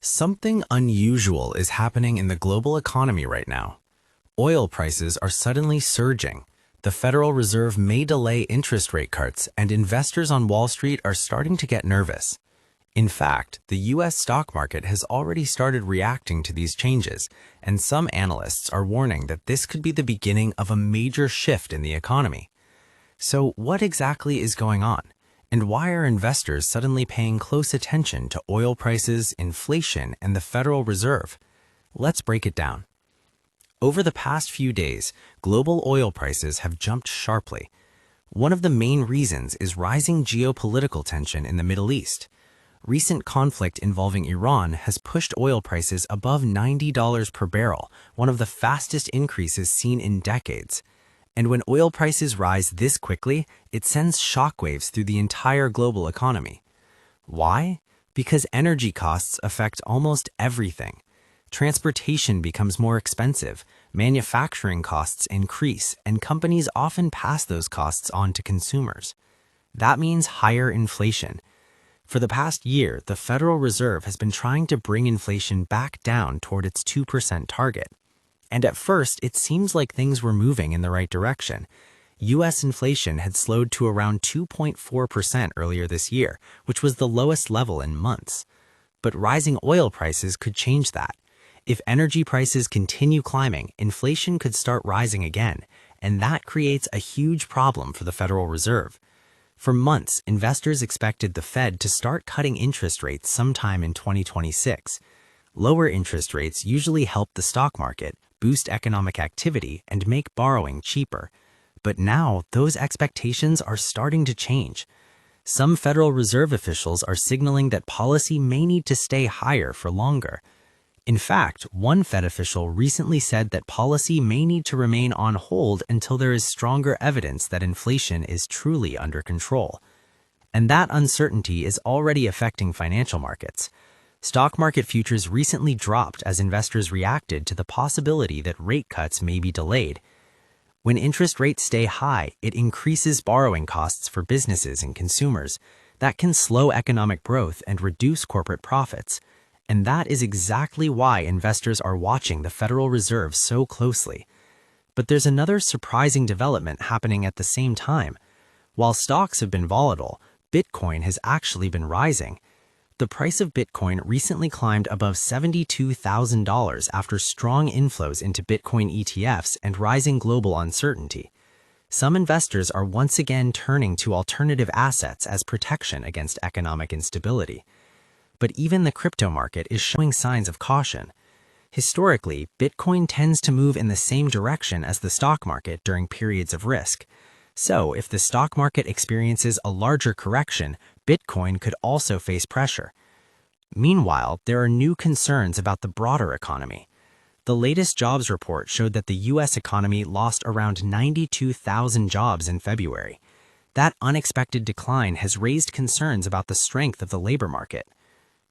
Something unusual is happening in the global economy right now. Oil prices are suddenly surging. The Federal Reserve may delay interest rate cuts, and investors on Wall Street are starting to get nervous. In fact, the US stock market has already started reacting to these changes, and some analysts are warning that this could be the beginning of a major shift in the economy. So, what exactly is going on? And why are investors suddenly paying close attention to oil prices, inflation, and the Federal Reserve? Let's break it down. Over the past few days, global oil prices have jumped sharply. One of the main reasons is rising geopolitical tension in the Middle East. Recent conflict involving Iran has pushed oil prices above $90 per barrel, one of the fastest increases seen in decades. And when oil prices rise this quickly, it sends shockwaves through the entire global economy. Why? Because energy costs affect almost everything. Transportation becomes more expensive, manufacturing costs increase, and companies often pass those costs on to consumers. That means higher inflation. For the past year, the Federal Reserve has been trying to bring inflation back down toward its 2% target. And at first, it seems like things were moving in the right direction. US inflation had slowed to around 2.4% earlier this year, which was the lowest level in months. But rising oil prices could change that. If energy prices continue climbing, inflation could start rising again, and that creates a huge problem for the Federal Reserve. For months, investors expected the Fed to start cutting interest rates sometime in 2026. Lower interest rates usually help the stock market, boost economic activity, and make borrowing cheaper. But now, those expectations are starting to change. Some Federal Reserve officials are signaling that policy may need to stay higher for longer. In fact, one Fed official recently said that policy may need to remain on hold until there is stronger evidence that inflation is truly under control. And that uncertainty is already affecting financial markets. Stock market futures recently dropped as investors reacted to the possibility that rate cuts may be delayed. When interest rates stay high, it increases borrowing costs for businesses and consumers. That can slow economic growth and reduce corporate profits. And that is exactly why investors are watching the Federal Reserve so closely. But there's another surprising development happening at the same time. While stocks have been volatile, Bitcoin has actually been rising. The price of Bitcoin recently climbed above $72,000 after strong inflows into Bitcoin ETFs and rising global uncertainty. Some investors are once again turning to alternative assets as protection against economic instability. But even the crypto market is showing signs of caution. Historically, Bitcoin tends to move in the same direction as the stock market during periods of risk. So, if the stock market experiences a larger correction, Bitcoin could also face pressure. Meanwhile, there are new concerns about the broader economy. The latest jobs report showed that the US economy lost around 92,000 jobs in February. That unexpected decline has raised concerns about the strength of the labor market.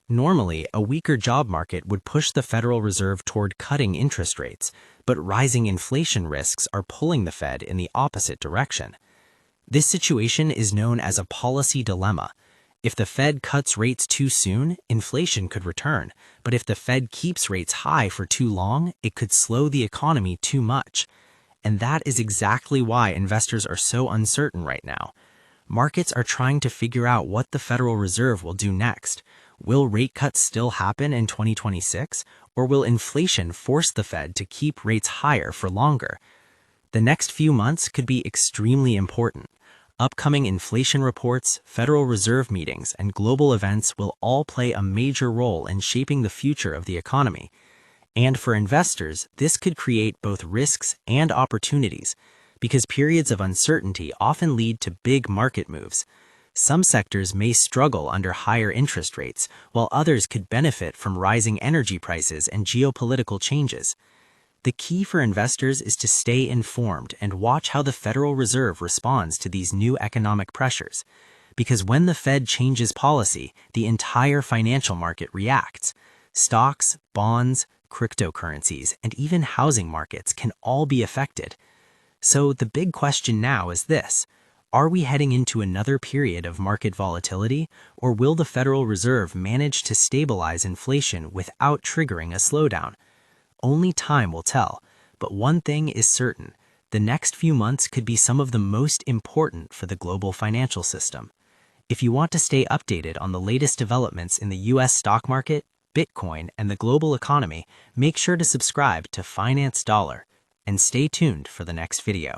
Normally, a weaker job market would push the Federal Reserve toward cutting interest rates, but rising inflation risks are pulling the Fed in the opposite direction. This situation is known as a policy dilemma. If the Fed cuts rates too soon, inflation could return, but if the Fed keeps rates high for too long, it could slow the economy too much. And that is exactly why investors are so uncertain right now. Markets are trying to figure out what the Federal Reserve will do next. Will rate cuts still happen in 2026, or will inflation force the Fed to keep rates higher for longer? The next few months could be extremely important. Upcoming inflation reports, Federal Reserve meetings, and global events will all play a major role in shaping the future of the economy. And for investors, this could create both risks and opportunities, because periods of uncertainty often lead to big market moves. Some sectors may struggle under higher interest rates, while others could benefit from rising energy prices and geopolitical changes. The key for investors is to stay informed and watch how the Federal Reserve responds to these new economic pressures. Because when the Fed changes policy, the entire financial market reacts. Stocks, bonds, cryptocurrencies, and even housing markets can all be affected. So the big question now is this: Are we heading into another period of market volatility, or will the Federal Reserve manage to stabilize inflation without triggering a slowdown? Only time will tell, but one thing is certain: the next few months could be some of the most important for the global financial system. If you want to stay updated on the latest developments in the US stock market, Bitcoin, and the global economy, make sure to subscribe to Finance Dollar and stay tuned for the next video.